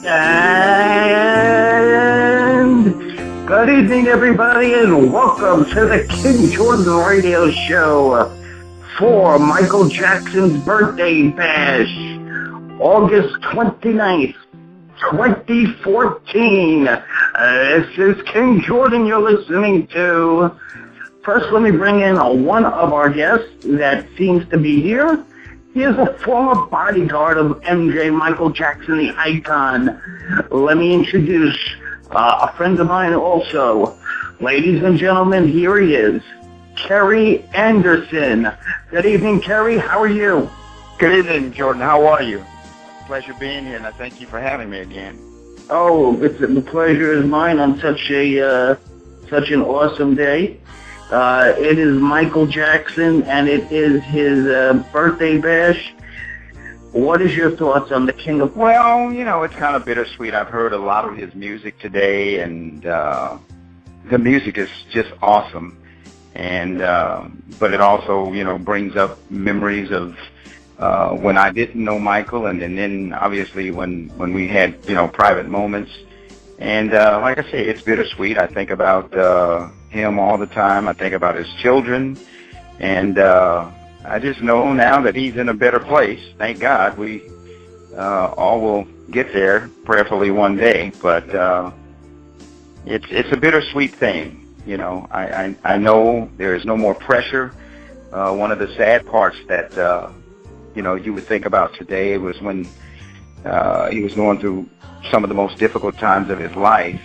And good evening, everybody, and welcome to the King Jordan Radio Show for Michael Jackson's birthday bash, August 29th, 2014. This is King Jordan you're listening to. First, let me bring in one of our guests that seems to be here. He is a former bodyguard of MJ, Michael Jackson, the icon. Let me introduce a friend of mine also. Ladies and gentlemen, here he is, Kerry Anderson. Good evening, Kerry. How are you? Good evening, Jordan. How are you? Pleasure being here, and I thank you for having me again. Oh, the pleasure is mine on such an awesome day. It is Michael Jackson, and it is his birthday bash. What is your thoughts on the King of... Well, you know, it's kind of bittersweet. I've heard a lot of his music today, and the music is just awesome. And but it also, you know, brings up memories of when I didn't know Michael, and then obviously when we had, you know, private moments. And like I say, it's bittersweet. I think about him all the time. I think about his children, and I just know now that he's in a better place. Thank God. We all will get there, prayerfully one day. But it's a bittersweet thing, you know. I know there is no more pressure. One of the sad parts that you know, you would think about today was when he was going through some of the most difficult times of his life,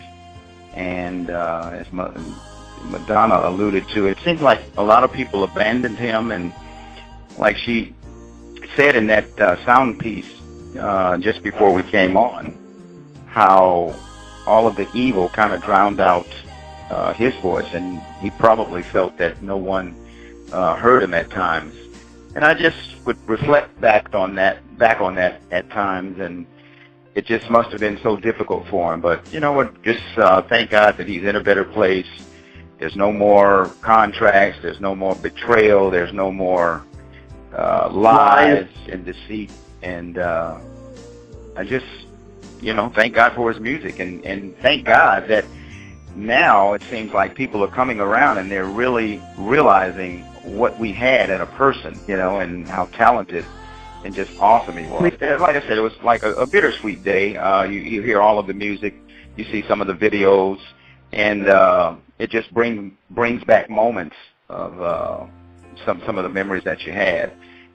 and as Madonna alluded to, it seems like a lot of people abandoned him, and like she said in that sound piece just before we came on, how all of the evil kind of drowned out his voice, and he probably felt that no one heard him at times. And I just would reflect back on that at times, and it just must have been so difficult for him. But you know what? Just thank God that he's in a better place. There's no more contracts. There's no more betrayal. There's no more lies and deceit. And I just, you know, thank God for his music. And thank God that now it seems like people are coming around and they're really realizing what we had in a person, you know, and how talented and just awesome he was. Like I said, it was like a bittersweet day. You hear all of the music, you see some of the videos, and it just brings back moments of some of the memories that you had.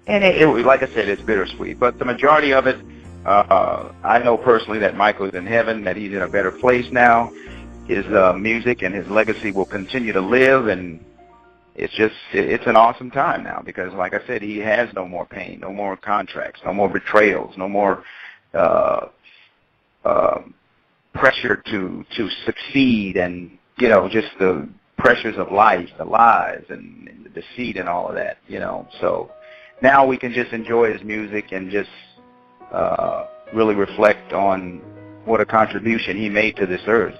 And it, like I said, it's bittersweet. But the majority of it, I know personally that Michael is in heaven, that he's in a better place now. His music and his legacy will continue to live, and it's an awesome time now because, like I said, he has no more pain, no more contracts, no more betrayals, no more pressure to succeed, and, you know, just the pressures of life, the lies and the deceit and all of that, you know. So now we can just enjoy his music and just really reflect on what a contribution he made to this earth.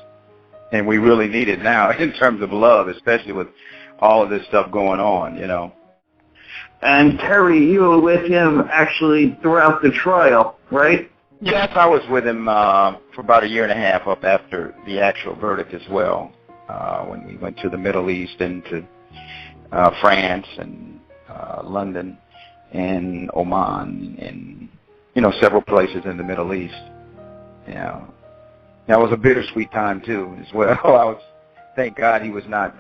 And we really need it now in terms of love, especially with all of this stuff going on, you know. And Kerry, you were with him actually throughout the trial, right? Yes, I was with him for about a year and a half up after the actual verdict as well, when we went to the Middle East and to France and London and Oman and, you know, several places in the Middle East. Yeah. That was a bittersweet time, too, as well. Thank God he was not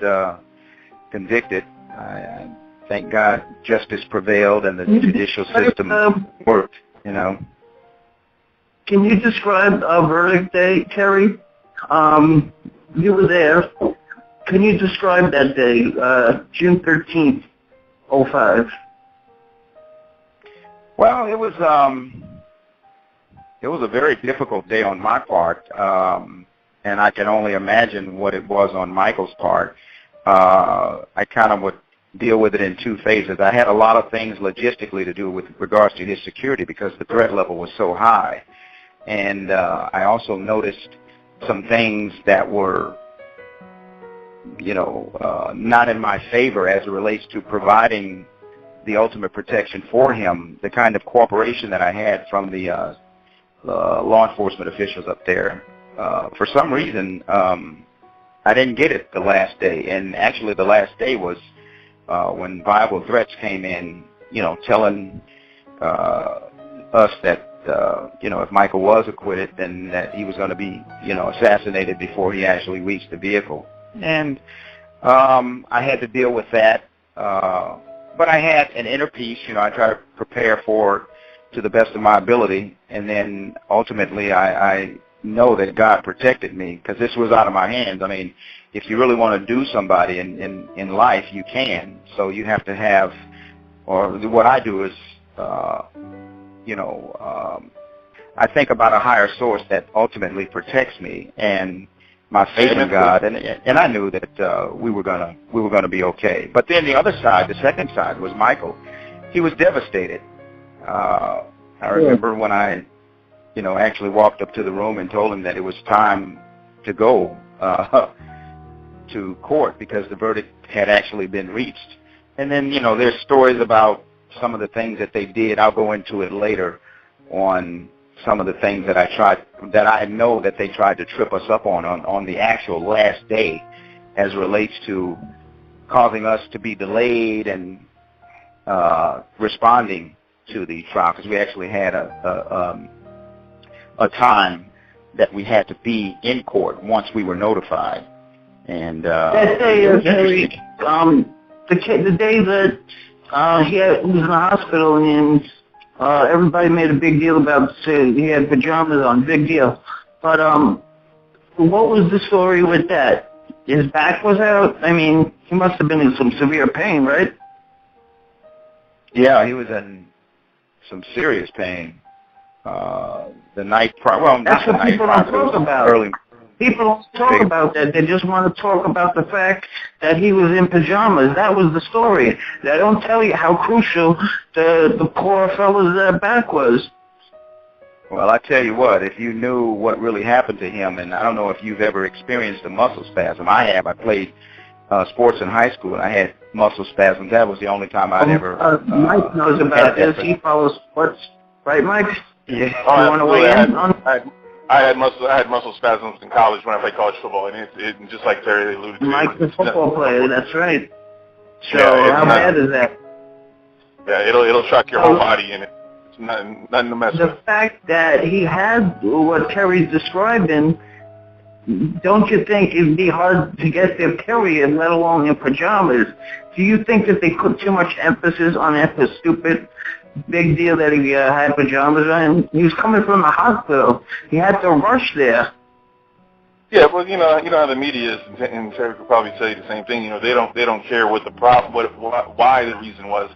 convicted. I thank God justice prevailed and the judicial system worked, you know. Can you describe a verdict day, Kerry? You were there. Can you describe that day, June 13th, 2005? Well, it was a very difficult day on my part, and I can only imagine what it was on Michael's part. I kind of would deal with it in two phases. I had a lot of things logistically to do with regards to his security because the threat level was so high. And I also noticed some things that were, you know, not in my favor as it relates to providing the ultimate protection for him. The kind of cooperation that I had from the law enforcement officials up there. For some reason, I didn't get it the last day, and actually the last day was when viable threats came in, telling us that, if Michael was acquitted, then that he was going to be, assassinated before he actually reached the vehicle. And I had to deal with that. But I had an inner peace. I tried to prepare for it to the best of my ability. And then ultimately I know that God protected me, because this was out of my hands. I mean, if you really want to do somebody in life, you can. So you have to have, or what I do is, I think about a higher source that ultimately protects me, and my faith in God, and I knew that we were gonna be okay. But then the other side, the second side, was Michael. He was devastated. I remember when I, actually walked up to the room and told him that it was time to go to court because the verdict had actually been reached. And then, there's stories about some of the things that they did. I'll go into it later on some of the things that I know that they tried to trip us up on the actual last day, as relates to causing us to be delayed and responding to the trial, because we actually had a time that we had to be in court once we were notified. And that day, the day that he was in the hospital, and everybody made a big deal about saying he had pajamas on, big deal. But what was the story with that? His back was out? I mean, he must have been in some severe pain, right? Yeah, he was in some serious pain. The night prior, well, that's not what the night people prior, don't talk about. Early. People don't talk about that. They just want to talk about the fact that he was in pajamas. That was the story. They don't tell you how crucial the poor fellow's back was. Well, I tell you what, if you knew what really happened to him, and I don't know if you've ever experienced a muscle spasm. I have. I played sports in high school, and I had muscle spasms. That was the only time I'd ever Mike knows about this. He follows sports. Right, Mike? Yeah. You want to weigh in on? I had muscle spasms in college when I played college football, and it just like Terry alluded to. Mike's a football player. That's right. So yeah, how bad is that? Yeah, it'll shock your whole body, and it's nothing to mess with. The fact that he had what Kerry's describing, don't you think it'd be hard to get there, period, let alone in pajamas? Do you think that they put too much emphasis on that stupid big deal that he had pajamas on? He was coming from the hospital. He had to rush there. Yeah, well, you know how the media is, and Terry could probably tell you the same thing. They don't care what the problem, why the reason was.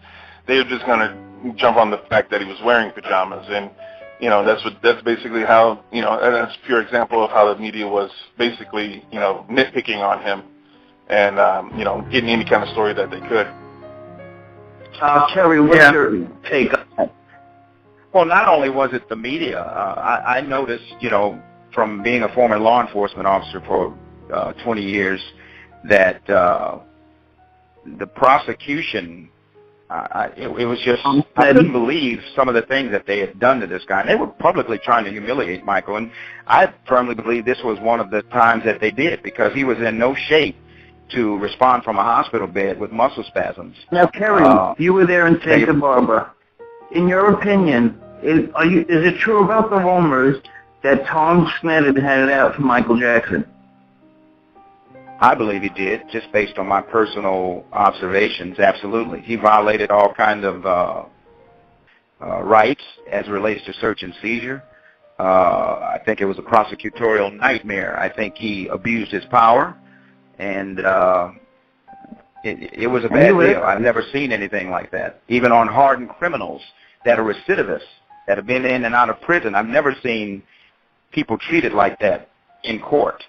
They're just gonna jump on the fact that he was wearing pajamas, and that's basically how and that's a pure example of how the media was basically nitpicking on him, and getting any kind of story that they could. Kerry, what's your take on that? Well, not only was it the media, I noticed, from being a former law enforcement officer for 20 years, that the prosecution, it was just, I couldn't believe some of the things that they had done to this guy. They were publicly trying to humiliate Michael, and I firmly believe this was one of the times that they did, because he was in no shape to respond from a hospital bed with muscle spasms. Now, Kerry, you were there in Santa Barbara. In your opinion, is it true about the rumors that Tom Sneddon had it out for Michael Jackson? I believe he did, just based on my personal observations. Absolutely, he violated all kinds of rights as relates to search and seizure. I think it was a prosecutorial nightmare. I think he abused his power. And it was a bad deal. I've never seen anything like that. Even on hardened criminals that are recidivists, that have been in and out of prison, I've never seen people treated like that in court.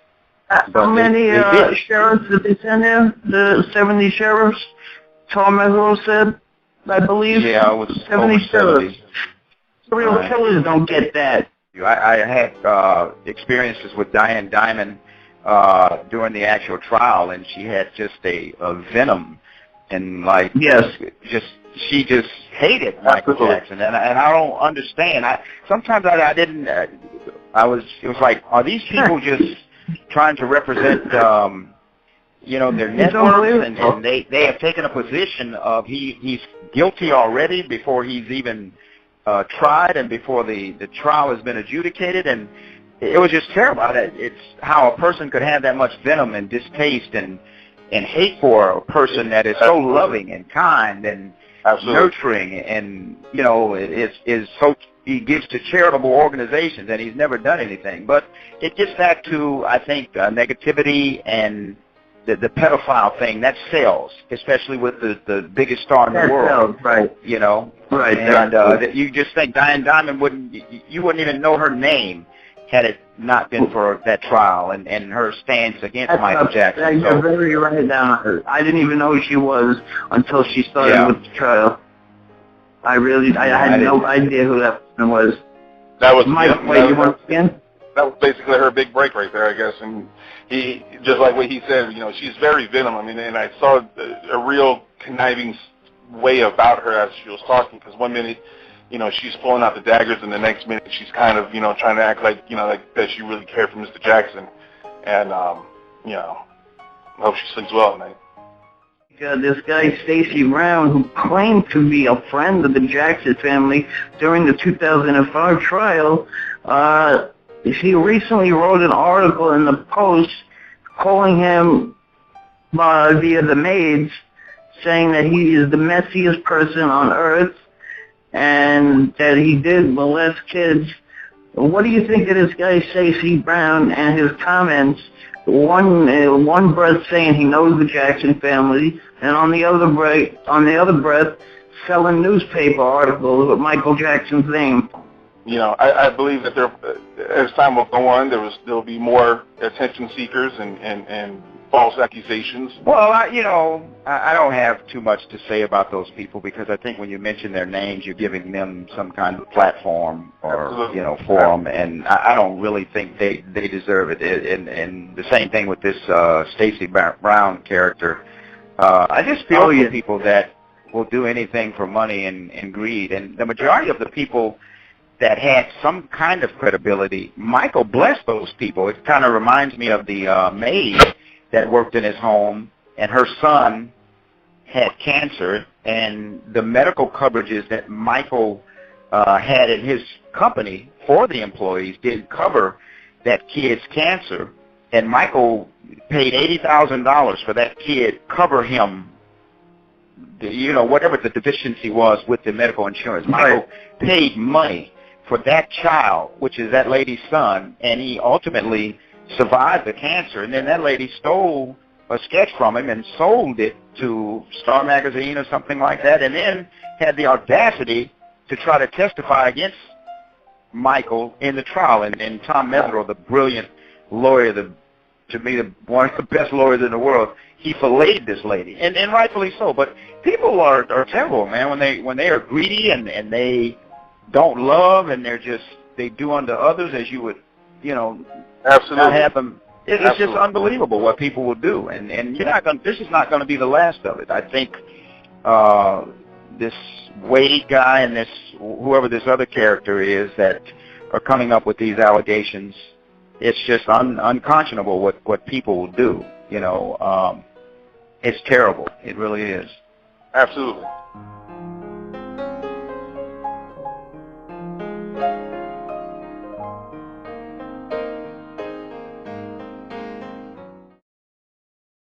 How many sheriffs did they send there? The 70 sheriffs? Tom Ezra said, I believe? Yeah, it was 70 sheriffs. 70. Serial killers don't get that. I had experiences with Diane Diamond during the actual trial, and she had just a venom and just she just hated Michael Jackson, and I don't understand. Sometimes I didn't. It was like, are these people just trying to represent, their networks, and they have taken a position of he's guilty already before he's even tried and before the trial has been adjudicated, and it was just terrible. It's how a person could have that much venom and distaste and hate for a person that is so loving and kind and nurturing, and is so, he gives to charitable organizations, and he's never done anything. But it gets back to, I think, negativity and the pedophile thing that sells, especially with the biggest star in the world. Sells, right? Right. And you just think Diane Diamond wouldn't even know her name had it not been for that trial and her stance against Michael Jackson. You're very right down. I didn't even know who she was until she started with the trial. I had no idea who that person was. That was you want to begin? That was basically her big break right there, I guess. And he, just like what he said, she's very venom. I mean, and I saw a real conniving way about her as she was talking, because one minute, she's pulling out the daggers, and the next minute she's kind of, trying to act like, like that she really cared for Mr. Jackson. And, I hope she sleeps well at night. This guy, Stacey Brown, who claimed to be a friend of the Jackson family during the 2005 trial, she recently wrote an article in the Post calling him via the maids, saying that he is the messiest person on earth and that he did molest kids. What do you think of this guy, Stacey Brown, and his comments? One breath saying he knows the Jackson family, and on the other breath, selling newspaper articles with Michael Jackson's name. I believe that as time will go on, there'll be more attention seekers and false accusations. Well, I don't have too much to say about those people, because I think when you mention their names, you're giving them some kind of platform or forum, and I don't really think they deserve it. And the same thing with this Stacey Brown character. I just feel for people that will do anything for money and greed, and the majority of the people that had some kind of credibility, Michael blessed those people. It kind of reminds me of the maid that worked in his home, and her son had cancer, and the medical coverages that Michael had in his company for the employees didn't cover that kid's cancer, and Michael paid $80,000 for that kid, cover him, whatever the deficiency was with the medical insurance. Michael paid money for that child, which is that lady's son, and he ultimately survived the cancer. And then that lady stole a sketch from him and sold it to Star Magazine or something like that, and then had the audacity to try to testify against Michael in the trial. And Tom Mesereau, the brilliant lawyer, to me, one of the best lawyers in the world, he filleted this lady, and rightfully so. But people are terrible, man, when they are greedy and they don't love, and they do unto others as you would, Absolutely. not have them. It's just unbelievable what people will do, and this is not going to be the last of it. I think this Wade guy and whoever this other character is that are coming up with these allegations, it's just unconscionable what people will do. It's terrible. It really is. Absolutely.